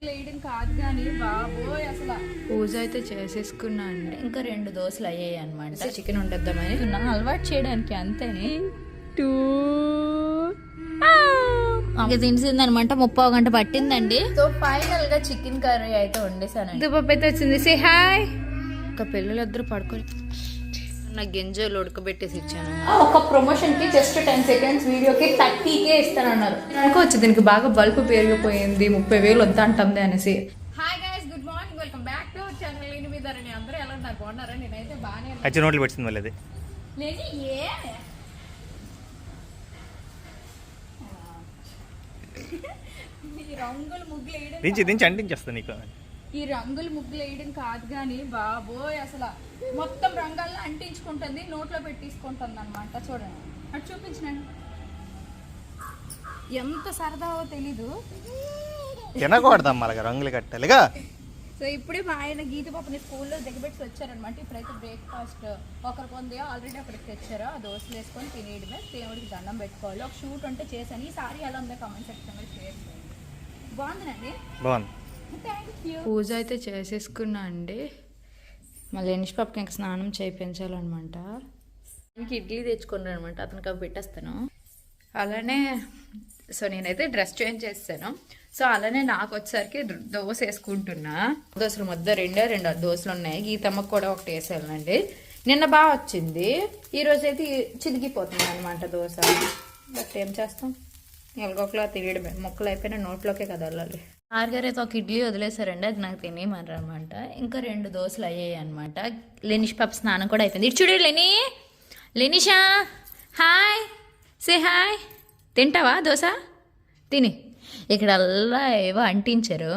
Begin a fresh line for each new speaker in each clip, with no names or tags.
కాదు కానీ బాబోయ్ అసలు
పూజ అయితే చేసేసుకున్నా అండి. ఇంకా 2 దోశలు అయ్యాయి అనమాట. చికెన్ వండేద్దామని అలవాటు చేయడానికి అంతేని 2 తినిసింది అనమాట. 30 గంట పట్టిందండి. సో ఫైనల్ గా చికెన్ కర్రీ అయితే వండేసానండి. దుబ్బప్పు అయితే వచ్చింది. Say hi. ఇంకా పిల్లలిద్దరు పడుకొని నా గింజలు ఉడకబెట్టేసి ఇచ్చాను. ఒక ప్రమోషన్ కి జస్ట్ 10 సెకండ్స్ వీడియోకి 30K ఇస్తానన్నారు. అనుకోవచ్చు దీనికి బాగా బల్బు పెరిగిపోయింది, 30,000 వద్దంటుంది అనేసి.
Hi guys, good morning, welcome back to our channel. నేను మీ ధరణి. అందరూ ఎలా ఉన్నారు? బాగున్నారా? నేనైతే బాగానే
అచ్చి నోట్లు పెట్టింది మళ్ళీ అది
లేదు. ఈ రంగులు ముగ్గులు వేయడం
దించి అంటించేస్తా నీకు.
ఈ రంగులు ముగ్గులు వేయడం కాదు కానీ బాబోయ్ అసలు మొత్తం రంగాల్లో అంటించుకుంటుంది, నోట్లో పెట్టించుకుంటుంది అనమాట. చూడండి, అటు చూపించినండి. ఎంత సరదావో తెలీదు.
తినకూడదమ్మా అలాగా రంగులు కట్టాలిగా.
సో ఇప్పుడే మా ఆయన గీత పాపని స్కూల్లో దిగబెట్టి వచ్చారనమాట. ఇప్పుడైతే బ్రేక్ఫాస్ట్ ఒకరి పొంది ఆల్రెడీ అక్కడికి తెచ్చారు. ఆ దోశలు వేసుకొని తినేయడమే, దేవుడికి దండం పెట్టుకోవాలి. ఒక షూట్ అంటే చేశాను. ఈ సారీ ఎలా ఉందో కామెంట్ సెక్షన్లో షేర్ చేయండి. బాగుందండి,
బాగుంది.
పూజ అయితే చేసేసుకున్నా అండి. మళ్ళీ ఎనిష్ పాపకి ఇంకా స్నానం చేయించాలన్నమాట. ఆయనకి ఇడ్లీ తెచ్చుకున్నాను అనమాట, అతనికి అవి పెట్టేస్తాను. అలానే సో నేనైతే డ్రెస్ చేంజ్ చేస్తాను. సో అలానే నాకు వచ్చేసరికి దోశ వేసుకుంటున్నా. దోశలు మధ్య రెండు దోశలు ఉన్నాయి. గీతమ్మకు కూడా ఒకటి వేసేయాలండి. నిన్న బాగా వచ్చింది, ఈరోజు అయితే చిదిగిపోతుంది అనమాట దోశ. బట్ ఏం చేస్తాం, ఎలగొకలా తినేయడమే. మొక్కలు అయిపోయినా నోట్లోకే కదా వెళ్ళాలి. ఆరుగారు అయితే ఒక ఇడ్లీ వదిలేసారండి, అది నాకు తినేయమన్నారు అనమాట. ఇంకా 2 దోశలు అయ్యాయి అనమాట. లెనిష్ పాప స్నానం కూడా అయిపోయింది. ఇటు చూడు లెనిషా, హాయ్, సే హాయ్. తింటావా దోశ? తిని. ఇక్కడ అల్లా ఏవో అంటించారు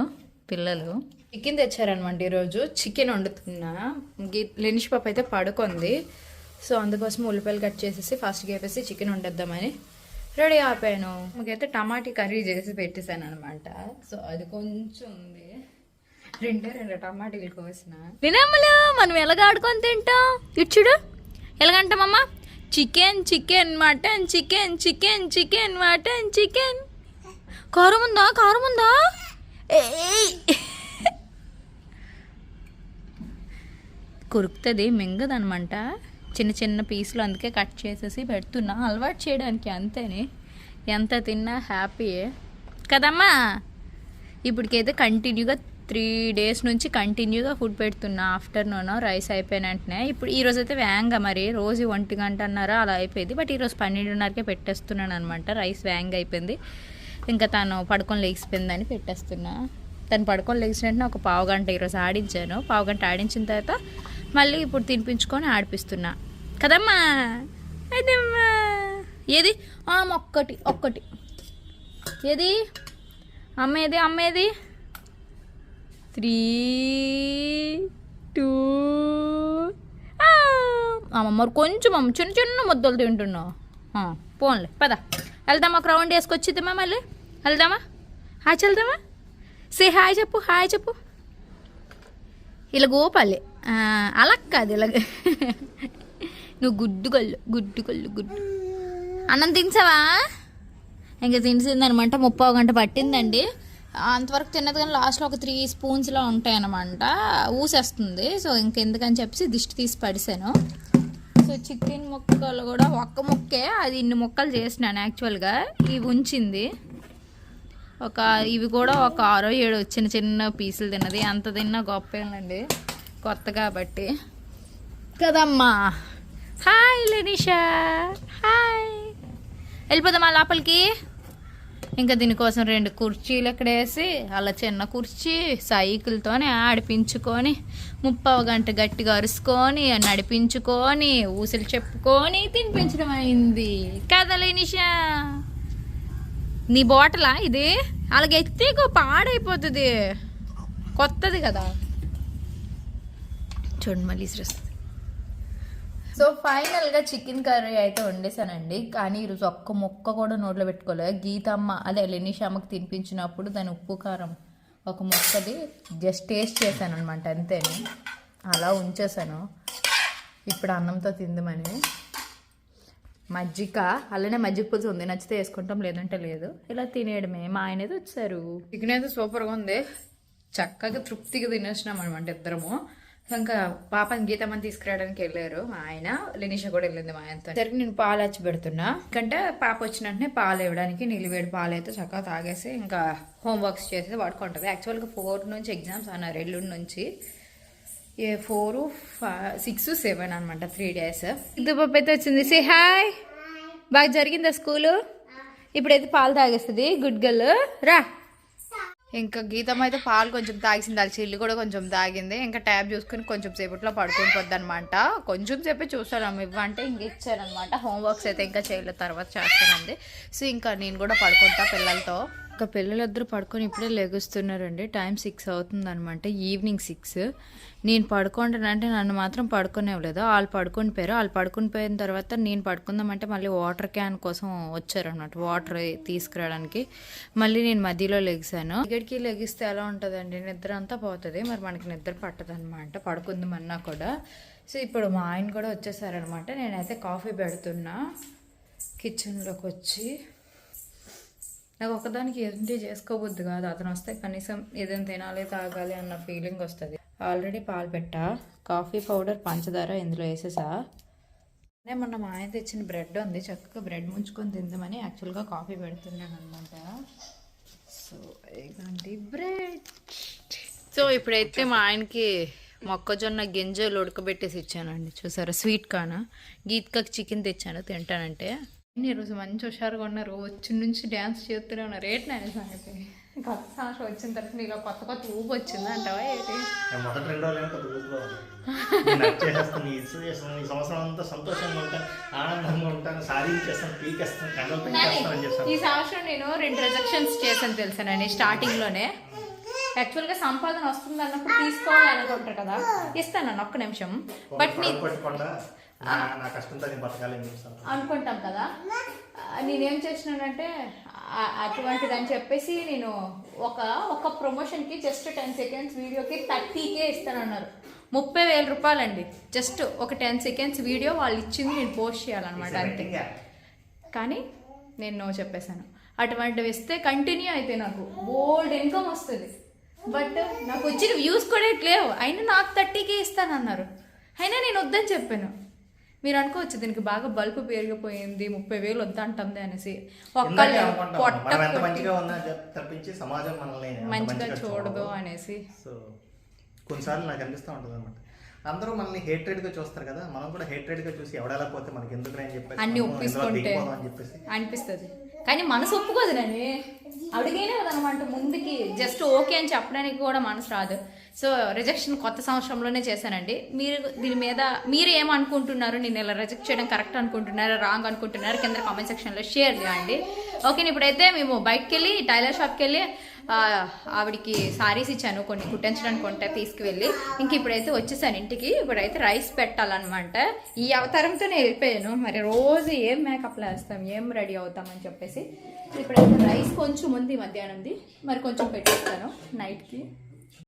పిల్లలు. చికెన్ తెచ్చారనమాట ఈరోజు. చికెన్ వండుతున్నా. లెనిష్ పాప అయితే పడుకుంది. సో అందుకోసం ఉల్లిపాయలు కట్ చేసేసి ఫాస్ట్గా వేపేసి చికెన్ వండేద్దామని రెడీ ఆపాను. మాకైతే టమాటీ కర్రీ చేసి పెట్టేశాను అనమాట. సో అది కొంచెం ఉంది. 2 టమాటీలు కోసిన. తినమ్మలు మనం ఎలాగ ఆడుకొని తింటాం. ఇచ్చుడు ఎలాగంటామమ్మా? Chicken chicken mutton chicken chicken chicken mutton chicken. కారం ఉందా? కొరుకుతుంది, మింగదనమాట. చిన్న చిన్న పీసులు, అందుకే కట్ చేసేసి పెడుతున్నా అలవాటు చేయడానికి అంతేని. ఎంత తిన్నా హ్యాపీయే కదమ్మా. ఇప్పటికైతే కంటిన్యూగా 3 డేస్ నుంచి కంటిన్యూగా ఫుడ్ పెడుతున్నా. ఆఫ్టర్నూన్ రైస్ అయిపోయిన వెంటనే. ఇప్పుడు ఈరోజు అయితే వేంగా, మరి రోజు 1 గంటన్నర అలా అయిపోయింది. బట్ ఈరోజు 12:30కే పెట్టేస్తున్నాను అనమాట. రైస్ వేంగా అయిపోయింది. ఇంకా తను పడుకొని లేచిపోయిందని పెట్టేస్తున్నా. తను పడుకొని లేచిన వెంటనే ఒక 1/2 గంట ఈరోజు ఆడించాను. 1/2 గంట ఆడించిన తర్వాత మళ్ళీ ఇప్పుడు తినిపించుకొని ఆడిపిస్తున్నా కదమ్మా. అయితేమ్మా ఏది ఒక్కటి ఏది అమ్మేది 3 2 మరి కొంచెం చిన్న చిన్న ముద్దలు తింటున్నావు. పోన్లే పద వెళ్దామా, ఒక రౌండ్ వేసుకొచ్చిద్దామా, మళ్ళీ వెళ్దామా. హాయ్ వెళ్దామా. సే హాయ్ చెప్పు. ఇలా గోపాలి అలా కాదు, ఇలాగ. నువ్వు గుడ్డు అన్నం తినసావా? ఇంకా తినిసిందనమాట. 30 గంట పట్టిందండి. అంతవరకు తిన్నది కానీ లాస్ట్లో ఒక 3 స్పూన్స్లో ఉంటాయన్నమాట. ఊసేస్తుంది. సో ఇంకెందుకని చెప్పేసి దిష్టి తీసి పడిసాను. సో చికెన్ ముక్కలు కూడా ఒక్క ముక్కే, అది ఇన్ని ముక్కలు చేసినాను యాక్చువల్గా. ఇవి ఉంచింది ఇవి కూడా ఒక 6-7 చిన్న చిన్న పీసులు తిన్నది. అంత తిన్నా గొప్పేనండి, కొత్త కాబట్టి కదమ్మా. Hi Lenisha, hi. వెళ్ళిపోదామా లోపలికి. ఇంకా దీనికోసం 2 కుర్చీలు ఎక్కడ వేసి అలా చిన్న కుర్చీ సైకిల్తోనే ఆడిపించుకొని 30 గంట గట్టిగా అరుసుకొని నడిపించుకొని ఊసులు చెప్పుకొని తినిపించడం అయింది కదా లెనిషా. నీ బాటలా ఇది? అలాగే ఎత్తే పాడైపోతుంది, కొత్తది కదా. చూడండి మళ్ళీ వస్తుంది. సో ఫైనల్గా చికెన్ కర్రీ అయితే వండేసానండి. కానీ ఈరోజు ఒక్క ముక్క కూడా నోట్లో పెట్టుకోలేదు. గీతమ్మ అదే లెనిష్ అమ్మకి తినిపించినప్పుడు దాని ఉప్పు కారం ఒక ముక్కది జస్ట్ టేస్ట్ చేశాను అనమాట, అంతేని. అలా ఉంచేసాను. ఇప్పుడు అన్నంతో తిందామని. మజ్జిగ అలానే మజ్జిగ పులుసు ఉంది, నచ్చితే వేసుకుంటాం లేదంటే లేదు. ఇలా తినేయడమే. మా ఆయన అయితే వచ్చారు. చికెన్ అయితే సూపర్గా ఉంది. చక్కగా తృప్తిగా తినేసినాం అనమాట ఇద్దరము. ఇంకా పాపని గీతమ్మని తీసుకురావడానికి వెళ్ళారు మా ఆయన, లెనిషా కూడా వెళ్ళింది మా ఆయనతో. సరికి నేను పాలు వచ్చి పెడుతున్నా, ఎందుకంటే పాప వచ్చిన వెంటనే పాలు ఇవ్వడానికి నిలివేడి పాలు అయితే చక్కగా తాగేసి ఇంకా హోంవర్క్స్ చేసి పడుకుంటుంది. యాక్చువల్గా 4 నుంచి ఎగ్జామ్స్ అన్నారు, ఎల్లుండి నుంచి 4, 6, 7 అనమాట, 3 days. దుబ్బ అయితే వచ్చింది. Say hi. బాగా జరిగిందా స్కూలు? ఇప్పుడైతే పాలు తాగేస్తుంది, గుడ్ గర్ల్. రా. ఇంకా గీతం అయితే పాలు కొంచెం తాగేసింది, వాళ్ళ చెల్లి కూడా కొంచెం తాగింది. ఇంకా ట్యాబ్ చూసుకుని కొంచెం సేపట్లో పడుకొని పోద్ది అనమాట. కొంచెం సేపే చూస్తాను ఇవ్వంటే ఇంక ఇచ్చారనమాట. హోంవర్క్స్ అయితే ఇంకా చేయలేదు, తర్వాత చేస్తానండి. సో ఇంకా నేను కూడా పడుకుంటా పిల్లలతో. ఇంకా పిల్లలిద్దరూ పడుకొని ఇప్పుడే లెగుస్తున్నారండి. టైం 6 అవుతుంది అనమాట, ఈవినింగ్ 6. నేను పడుకుంటానంటే నన్ను మాత్రం పడుకునేవ్వలేదు. వాళ్ళు పడుకుని పోయారు. వాళ్ళు పడుకుని పోయిన తర్వాత నేను పడుకుందామంటే మళ్ళీ వాటర్ క్యాన్ కోసం వచ్చారనమాట, వాటర్ తీసుకురావడానికి. మళ్ళీ నేను మధ్యలో లెగిసాను. ఇక్కడికి లెగిస్తే ఎలా ఉంటుందండి, నిద్ర అంతా పోతుంది. మరి మనకి నిద్ర పట్టదు అనమాట పడుకుందామన్నా కూడా. సో ఇప్పుడు మా ఆయన కూడా వచ్చేసారనమాట. నేనైతే కాఫీ పెడుతున్నా కిచెన్లోకి వచ్చి. నాకు ఒకదానికి ఏంటి చేసుకోబుద్ది కాదు, అతను వస్తే కనీసం ఏదైనా తినాలి తాగాలి అన్న ఫీలింగ్ వస్తుంది. ఆల్రెడీ పాలు పెట్టా, కాఫీ పౌడర్ పంచదార ఇందులో వేసేసా. నేను మొన్న మా ఆయన తెచ్చిన బ్రెడ్ ఉంది, చక్కగా బ్రెడ్ ముంచుకొని తిందామని యాక్చువల్గా కాఫీ పెడుతున్నాను అనమాట. సో ఇదండి బ్రెడ్. సో ఇప్పుడైతే మా ఆయనకి మొక్కజొన్న గింజలు ఉడకబెట్టేసి ఇచ్చానండి, చూసారా, స్వీట్ కానా. గీత్కకి చికెన్ తెచ్చాను తింటానంటే. ఈరోజు మంచి హుషారుగా ఉన్నారు, వచ్చి నుంచి డ్యాన్స్ చేస్తూనే ఉన్నారు. ఏంటి నాయన సంగతి, కొత్త సంవత్సరం వచ్చిన తర్వాత నీలో కొత్త కొత్త ఊపు వచ్చింది అంటావా ఏంటి?
మొదటి 2 రోజులు కొత్త ఊపులో చేస్తాను. ఈ సంవత్సరం అంతా సంతోషంగా ఉంటాను, ఆనందంగా ఉంటాను, సారీ చేస్తాను, పీకేస్తాను, కండలు పీకేస్తాను అని చేస్తాను.
ఈ సంవత్సరం నేను 2 రిజెక్షన్స్ చేశాను తెలుసానండి స్టార్టింగ్లోనే. యాక్చువల్గా సంపాదన వస్తుంది అన్నప్పుడు తీసుకోవాలి అనుకుంటారు కదా, ఇస్తాను ఒక్క నిమిషం. బట్
నా కష్టంతో నేను బతకాలని చెప్తాను
అనుకుంటాం కదా. నేనేం చేసినానంటే అటువంటిదని చెప్పేసి నేను ఒక ప్రమోషన్కి జస్ట్ 10 seconds వీడియోకి 30K ఇస్తానన్నారు. 30,000 రూపాయలండి జస్ట్ ఒక 10 seconds వీడియో వాళ్ళు ఇచ్చింది నేను పోస్ట్ చేయాలన్నమాట అంతే. కానీ నేను నో చెప్పేశాను. అటువంటివి ఇస్తే కంటిన్యూ అయితే నాకు బోల్డ్ ఇన్కమ్ వస్తుంది. బట్ నాకు వచ్చిన వ్యూస్ కూడా లేవు, అయినా నాకు 30K ఇస్తానన్నారు. అయినా నేను వద్దని చెప్పాను. మీరు అనుకోవచ్చు దీనికి బాగా బల్బు పెరిగిపోయింది, 30,000 వద్దంటుంది అనేసి. మంచిగా చూడదు అనేసి.
సో కొన్నిసార్లు నాకు అనిపిస్తూ ఉంటుంది అనమాట, అందరూ మనల్ని హేట్రెడ్గా చూస్తారు కదా, మనం కూడా హేట్రెడ్గా చూసి ఎవడలా పోతే మనకి ఎందుకు అని చెప్పేసి
అన్ని ఒప్పించుకుంటే అనిపిస్తుంది. కానీ మనసు ఒప్పుకోదు, నేను అడిగేనే కదనమాట ముందుకి. జస్ట్ ఓకే అని చెప్పడానికి కూడా మనసు రాదు. సో రిజెక్షన్ కొత్త సంవత్సరంలోనే చేశానండి. మీరు దీని మీద మీరు ఏమనుకుంటున్నారు, నేను ఇలా రిజెక్ట్ చేయడం కరెక్ట్ అనుకుంటున్నారా రాంగ్ అనుకుంటున్నారా కింద కామెంట్ సెక్షన్లో షేర్ చేయండి. ఓకే, ఇప్పుడైతే మేము బయటకు వెళ్ళి టైలర్ షాప్కి వెళ్ళి ఆవిడికి సారీస్ ఇచ్చాను కొన్ని కుట్టించడానికి ఉంటే తీసుకువెళ్ళి. ఇంక ఇప్పుడైతే వచ్చేసాను ఇంటికి. ఇప్పుడైతే రైస్ పెట్టాలన్నమాట. ఈ అవతారంతో నేను వెళ్ళిపోయాను. మరి రోజు ఏం మేకప్లో వేస్తాం, ఏం రెడీ అవుతామని చెప్పేసి ఇప్పుడైతే రైస్ కొంచెం ఉంది మధ్యాహ్నంది, మరి కొంచెం పెట్టేస్తాను నైట్కి.